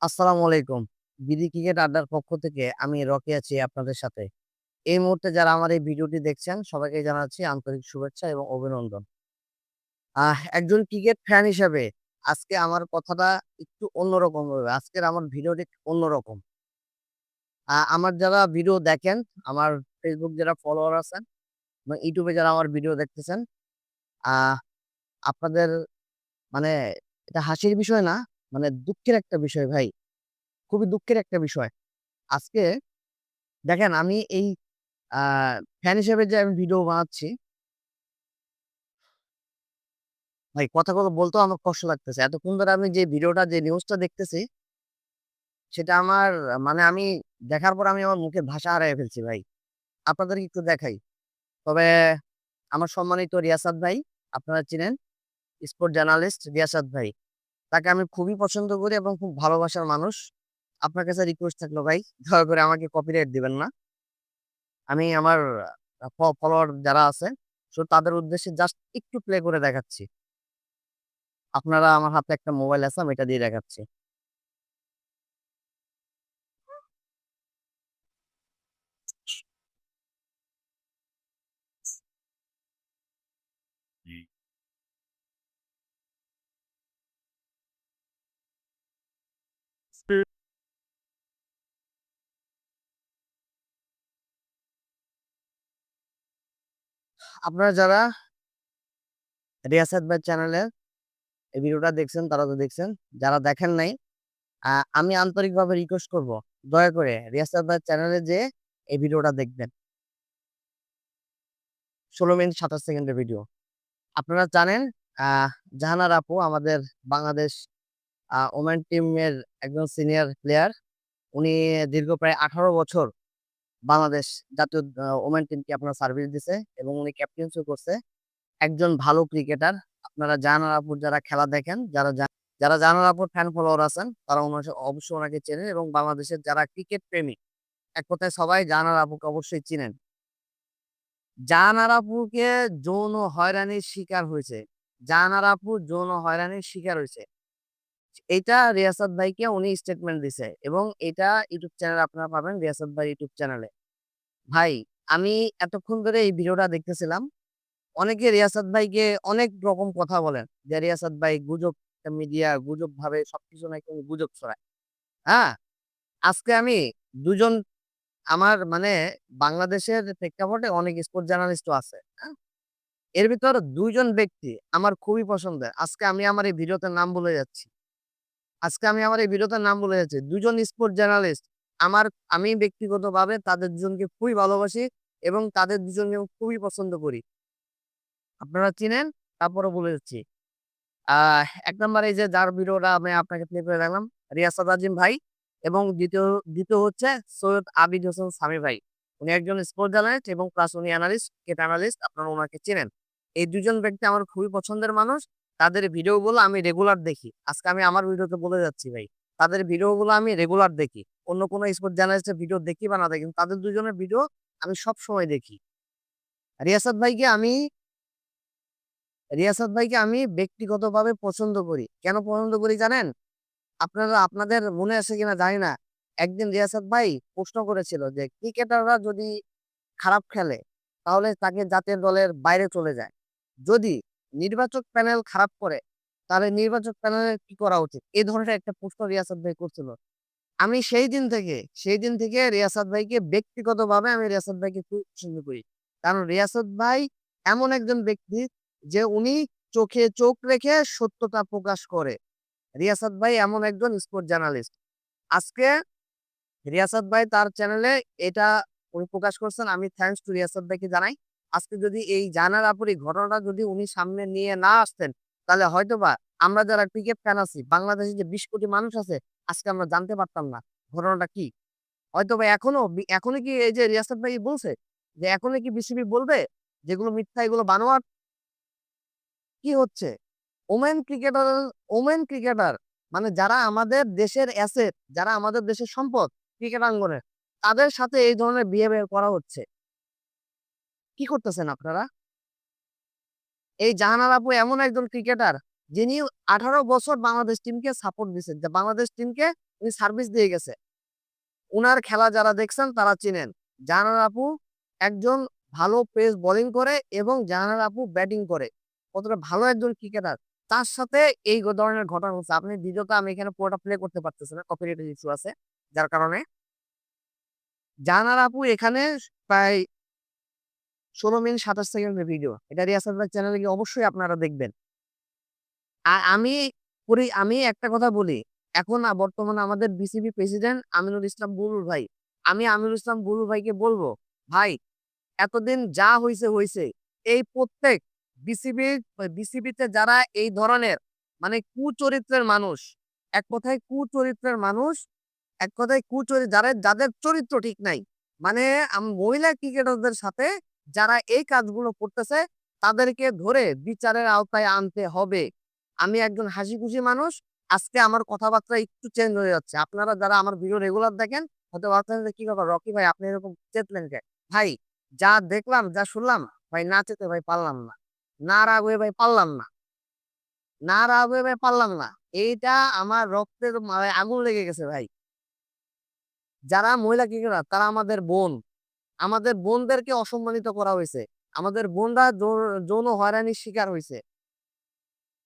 আসসালামু আলাইকুম। BD cricket আড্ডার পক্ষ থেকে আমি রকি আছি আপনাদের সাথে। এই মুহূর্তে যারা আমার এই ভিডিওটি দেখছেন সবাইকে জানাচ্ছি আন্তরিক শুভেচ্ছা এবং অভিনন্দন। একজন ক্রিকেট ফ্যান হিসেবে আজকে আমার কথাটা একটু অন্যরকম হবে। আজকের আমার ভিডিওটি অন্যরকম। আমার যারা ভিডিও দেখেন, আমার Facebook যারা ফলোয়ার আছেন এবং YouTube এ যারা আমার ভিডিও দেখতেছেন, আ আপনাদের মানে এটা হাসির বিষয় না, মানে দুঃখের একটা বিষয় ভাই। খুবই দুঃখের একটা বিষয়। আজকে দেখেন আমি এই আ ফ্যান হিসেবে যে আমি ভিডিও বানাচ্ছি, ভাই কথাগুলো বলতেও আমার কষ্ট লাগতেছে। এতক্ষণ ধরে আমি যে ভিডিওটা যে নিউজটা দেখতেছি, সেটা আমার মানে আমি দেখার পর আমি আমার মুখের ভাষা হারায় ফেলছি ভাই। আপনাদেরকে একটু দেখাই। তবে আমার সম্মানিত রিয়াসাত ভাই, আপনারা চিনেন স্পোর্ট জার্নালিস্ট রিয়াসাত ভাই। তাকে আমি খুবই পছন্দ করি এবং খুব ভালোবাসার মানুষ। আপনার কাছে রিকোয়েস্ট থাকলো ভাই, দয়া করে আমাকে কপিরাইট দিবেন না। আমি আমার ফলোয়ার যারা আছে, তাদের উদ্দেশ্যে জাস্ট একটু প্লে করে দেখাচ্ছি। আপনারা আমার হাতে একটা মোবাইল আছে, আমি এটা দিয়ে দেখাচ্ছি। আপনারা যারা রিয়াসাত ভাই চ্যানেলে এই ভিডিওটা দেখছেন তারা তো দেখছেন। যারা দেখেন নাই, আ আমি আন্তরিকভাবে রিকোয়েস্ট করব, দয়া করে রিয়াসাত ভাই চ্যানেলে যেয়ে এই ভিডিওটা দেখবেন। ১৬ মিনিট ২৭ সেকেন্ডের ভিডিও। আপনারা জানেন আ জাহানারা আপু আমাদের বাংলাদেশ ওমেন টিমের একজন সিনিয়র প্লেয়ার। উনি দীর্ঘ প্রায় ১৮ বছর বাংলাদেশ জাতীয় ওমেন টিমকে আপনার সার্ভিস দিছে এবং উনি ক্যাপ্টেন্সিও করছে। একজন ভালো ক্রিকেটার। আপনারা জাহানারা আপুর যারা খেলা দেখেন, যারা জাহানারা আপুর ফ্যান ফলোয়ার আছেন, তারা অবশ্যই উনাকে চেনেন এবং বাংলাদেশের যারা ক্রিকেট প্রেমী, এক কথায় সবাই জাহানারা আপুকে অবশ্যই চিনেন। জাহানারা আপুকে যৌন হয়রানির শিকার হয়েছে। জাহানারা আপু যৌন হয়রানির শিকার হইছে। এইটা রিয়াসাত ভাইকে উনি স্টেটমেন্ট দিছে এবং এটা ইউটিউব চ্যানেলে আপনারা পাবেন রিয়াসাত ভাই ইউটিউব চ্যানেলে। ভাই, আমি এতক্ষণ ধরে এই ভিডিওটা দেখতেছিলাম। অনেকে রিয়াসাত ভাইকে অনেক রকম কথা বলেন যে, "রিয়াসাত ভাই গুজব মিডিয়া, গুজব ভাবে সবকিছু নাকি উনি গুজব ছড়ায়।" হ্যাঁ? আজকে আমি ২ জন আমার মানে বাংলাদেশের প্রেক্ষাপটে অনেক স্পোর্টস জার্নালিস্টও আছে। হ্যাঁ? এর ভিতর ২ জন ব্যক্তি আমার খুবই পছন্দের। আজকে আমি আমার এই ভিডিওতে নাম বলে যাচ্ছি। আজকে আমি আমার এই ভিডিওতে নাম বলে যাচ্ছি। ২ জন স্পোর্টস জার্নালিস্ট আমার আমি ব্যক্তিগতভাবে তাদের দুজনকে খুবই ভালোবাসি এবং তাদের দুজনকে আমি খুবই পছন্দ করি। আপনারা চিনেন, তারপরেও বলে যাচ্ছি। ১ নাম্বার এই যে যার ভিডিওটা আমি আপনাকে প্লে করে রাখলাম, রিয়াসাত আজিম ভাই এবং দ্বিতীয় হচ্ছে সৈয়দ আবিদ হোসেন সামি ভাই। উনি একজন স্পোর্টস জার্নালিস্ট এবং প্লাস উনি ক্রিকেট অ্যানালিস্ট, আপনারা উনাকে চেনেন। এই ২ জন ব্যক্তি আমার খুবই পছন্দের মানুষ। তাদের ভিডিওগুলো আমি রেগুলার দেখি। আজকে আমি আমার ভিডিওতে বলে যাচ্ছি ভাই। তাদের ভিডিওগুলো আমি রেগুলার দেখি। অন্য কোনো স্পোর্টস জার্নালিস্টের ভিডিও দেখি বা না দেখি, কিন্তু তাদের ২ জনের ভিডিও আমি সবসময় দেখি। রিয়াসাত ভাইকে আমি রিয়াসাত ভাইকে আমি ব্যক্তিগতভাবে পছন্দ করি। কেন পছন্দ করি জানেন? আপনারা আপনাদের মনে আছে কিনা জানি না। একদিন রিয়াসাত ভাই প্রশ্ন করেছিল যে, ক্রিকেটাররা যদি খারাপ খেলে, তাহলে তাকে জাতীয় দলের বাইরে চলে যায়। যদি নির্বাচক প্যানেল খারাপ করে, তাহলে নির্বাচক প্যানেলের কি করা উচিত? এ ধরনের একটা প্রশ্ন রিয়াসাত ভাই করছিল। আমি সেই দিন থেকে রিয়াসাত ভাইকে ব্যক্তিগতভাবে আমি রিয়াসাত ভাইকে খুব পছন্দ করি। কারণ রিয়াসাত ভাই এমন একজন ব্যক্তি যে উনি চোখে চোখ রেখে সত্যতা প্রকাশ করে। রিয়াসাত ভাই এমন একজন স্পোর্টস জার্নালিস্ট। আজকে রিয়াসাত ভাই তার চ্যানেলে এটা উনি প্রকাশ করছেন। আমি থ্যাংকস টু রিয়াসাত ভাইকে জানাই। আজকে যদি এই জানার এই ঘটনাটা যদি উনি সামনে নিয়ে না আসতেন, তাহলে হয়তোবা আমরা যারা ক্রিকেট ফ্যান আছি, বাংলাদেশে যে ২০ কোটি মানুষ আছে, আজকে আমরা জানতে পারতাম না ঘটনাটা কি। হয়তোবা এখনো কি এই যে রিয়াসাত ভাই বলছে যে, এখনো কি বিসিবি বলবে যেগুলো মিথ্যা, এগুলো বানোয়াট? কি হচ্ছে? ওমেন ক্রিকেটার ওমেন ক্রিকেটার মানে যারা আমাদের দেশের অ্যাসেট, যারা আমাদের দেশের সম্পদ ক্রিকেট আঙ্গনে, তাদের সাথে এই ধরনের বিহেভিয়ার করা হচ্ছে। কি করতেছেন আপনারা? এই জাহানারা আপু এমন একজন ক্রিকেটার যিনি ১৮ বছর বাংলাদেশ টিমকে সাপোর্ট দিছেন। যে বাংলাদেশ টিমকে উনি সার্ভিস দিয়ে গেছে। উনার খেলা যারা দেখছেন তারা চিনেন। জাহানারা আপু একজন ভালো পেস বোলিং করে এবং জাহানারা আপু ব্যাটিং করে। কতটা ভালো একজন ক্রিকেটার। তার সাথে এই ধরনের ঘটনা হচ্ছে। আপনি ভিডিওটা আমি এখানে পুরোটা প্লে করতে পারতেছি না। কপিরাইট ইস্যু আছে। যার কারণে জাহানারা আপু এখানে প্রায় ১৬ মিনিট ২৭ সেকেন্ডের ভিডিও। এটা রিয়াসাত ভাই চ্যানেলে গিয়ে অবশ্যই আপনারা দেখবেন। আমি আমি একটা কথা বলি। এখন বর্তমানে আমাদের বিসিবি প্রেসিডেন্ট আমিনুল ইসলাম বুলবুল ভাই। আমি আমিনুল ইসলাম বুলবুল ভাইকে বলব, "ভাই এতদিন যা হইছে, হইছে। এই প্রত্যেক বিসিবিতে যারা এই ধরনের মানে কুচরিত্রের মানুষ, এক কথায় কুচরিত্রের মানুষ, এক কথায় যাদের চরিত্র ঠিক নাই। মানে মহিলা ক্রিকেটারদের সাথে যারা এই কাজগুলো করতেছে তাদেরকে ধরে বিচারের আওতায় আনতে হবে। আমি একজন হাসিখুশি মানুষ। আজকে আমার কথাবার্তা একটু চেঞ্জ হয়ে যাচ্ছে। আপনারা যারা আমার ভিডিও রেগুলার দেখেন হয়তো ভাবছেন যে, "কি ব্যাপার রকি ভাই আপনি এরকম চেতলেন কে?" ভাই যা দেখলাম, যা শুনলাম ভাই না চেতে ভাই পারলাম না। না রাগ হয়ে ভাই পারলাম না। না রাগ হয়ে ভাই পারলাম না। এইটা আমার রক্তের আগুন লেগে গেছে ভাই। যারা মহিলা ক্রিকেটার তারা আমাদের বোন। আমাদের বোনদেরকে অসম্মানিত করা হইছে। আমাদের বোনরা যৌন হয়রানির শিকার হইছে।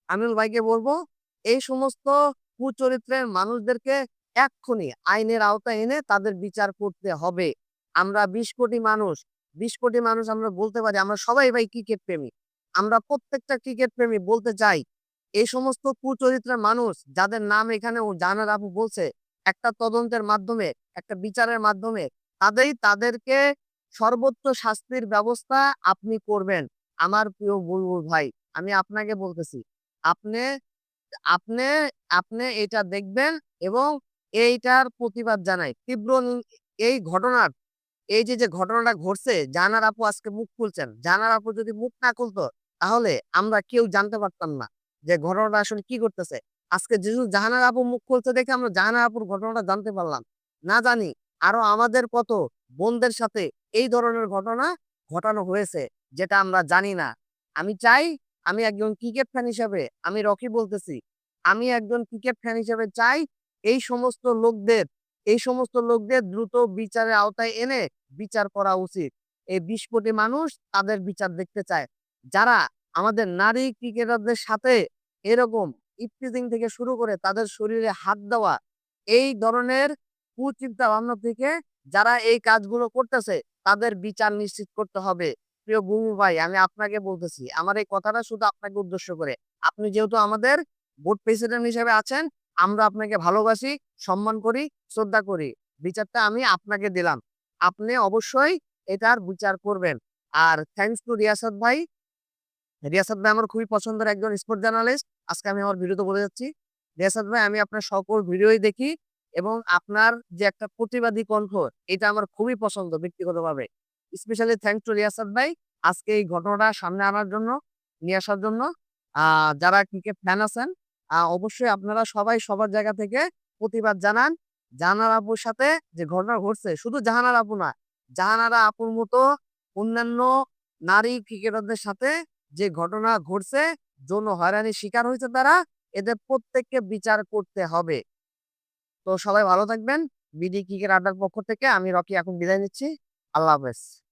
আমিনুল ভাইকে বলব, এই সমস্ত কুচরিত্রের মানুষদেরকে এক্ষুনি আইনের আওতায় এনে তাদের বিচার করতে হবে। আমরা ২০ কোটি মানুষ, ২০ কোটি মানুষ আমরা বলতে পারি আমরা সবাই ভাই ক্রিকেট প্রেমী। আমরা প্রত্যেকটা ক্রিকেট প্রেমী বলতে চাই, এই সমস্ত কুচরিত্রের মানুষ যাদের নাম এখানেও জাহানারা আপু বলছে, একটা তদন্তের মাধ্যমে, একটা বিচারের মাধ্যমে তাদেরকে সর্বোচ্চ শাস্তির ব্যবস্থা আপনি করবেন। আমার প্রিয় বুলবুল ভাই, আমি আপনাকে বলতেছি আপনি আপনি আপনি এটা দেখবেন এবং এইটার প্রতিবাদ জানাই। এই ঘটনার যে ঘটনাটা ঘটছে জাহানারা আপু আজকে মুখ খুলছেন। জাহানারা আপু যদি মুখ না খুলতো তাহলে আমরা কেউ জানতে পারতাম না যে ঘটনাটা আসলে কি ঘটতেছে। আজকে যেহেতু জাহানারা আপু মুখ খুলছে দেখে আমরা জাহানারা আপুর ঘটনাটা জানতে পারলাম। না জানি আরো আমাদের কত বোনদের সাথে এই ধরনের ঘটনা ঘটানো হয়েছে যেটা আমরা জানি না। আমি চাই আমি একজন ক্রিকেট ফ্যান হিসাবে আমি রকি বলতেছি। আমি একজন ক্রিকেট ফ্যান হিসেবে চাই এই সমস্ত লোকদের এই সমস্ত লোকদের দ্রুত বিচারের আওতায় এনে বিচার করা উচিত। এই ২০ কোটি মানুষ তাদের বিচার দেখতে চায়। যারা আমাদের নারী ক্রিকেটারদের সাথে এরকম ইভটিজিং থেকে শুরু করে তাদের শরীরে হাত দেওয়া, এই ধরনের কুচিন্তা ভাবনা থেকে যারা এই কাজগুলো করতেছে তাদের বিচার নিশ্চিত করতে হবে। প্রিয় বুলবুল ভাই আমি আপনাকে বলতেছি, আমার এই কথাটা শুধু আপনাকে উদ্দেশ্য করে। আপনি যেহেতু আমাদের বোর্ড প্রেসিডেন্ট হিসেবে আছেন, আমরা আপনাকে ভালোবাসি, সম্মান করি, শ্রদ্ধা করি। বিচারটা আমি আপনাকে দিলাম। আপনি অবশ্যই এটার বিচার করবেন। আর থ্যাংকস টু রিয়াসাত ভাই। রিয়াসাত ভাই আমার খুবই পছন্দের একজন স্পোর্টস জার্নালিস্ট। আজকে আমি আমার ভিডিওতে বলে যাচ্ছি। রিয়াসাত ভাই আমি আপনার সকল ভিডিওই দেখি এবং আপনার যে একটা প্রতিবাদী কণ্ঠ এটা আমার খুবই পছন্দ ব্যক্তিগতভাবে। স্পেশালি থ্যাংকস টু রিয়াসাত ভাই আজকে এই ঘটনাটা সামনে আনার জন্য, নিয়ে আসার জন্য। যারা ক্রিকেট ফ্যান আছেন অবশ্যই আপনারা সবাই সবার জায়গা থেকে প্রতিবাদ জানান। জাহানারা আপুর সাথে যে ঘটনা ঘটছে শুধু জাহানারা আপু না, জাহানারা আপুর মতো অন্যান্য নারী ক্রিকেটারদের সাথে যে ঘটনা ঘটছে, যৌন হয়রানির শিকার হয়েছে তারা, এদের প্রত্যেককে বিচার করতে হবে। তো সবাই ভালো থাকবেন। বিডি ক্রিকেট আড্ডার পক্ষ থেকে আমি রকি এখন বিদায় নিচ্ছি। আল্লাহ হাফেজ।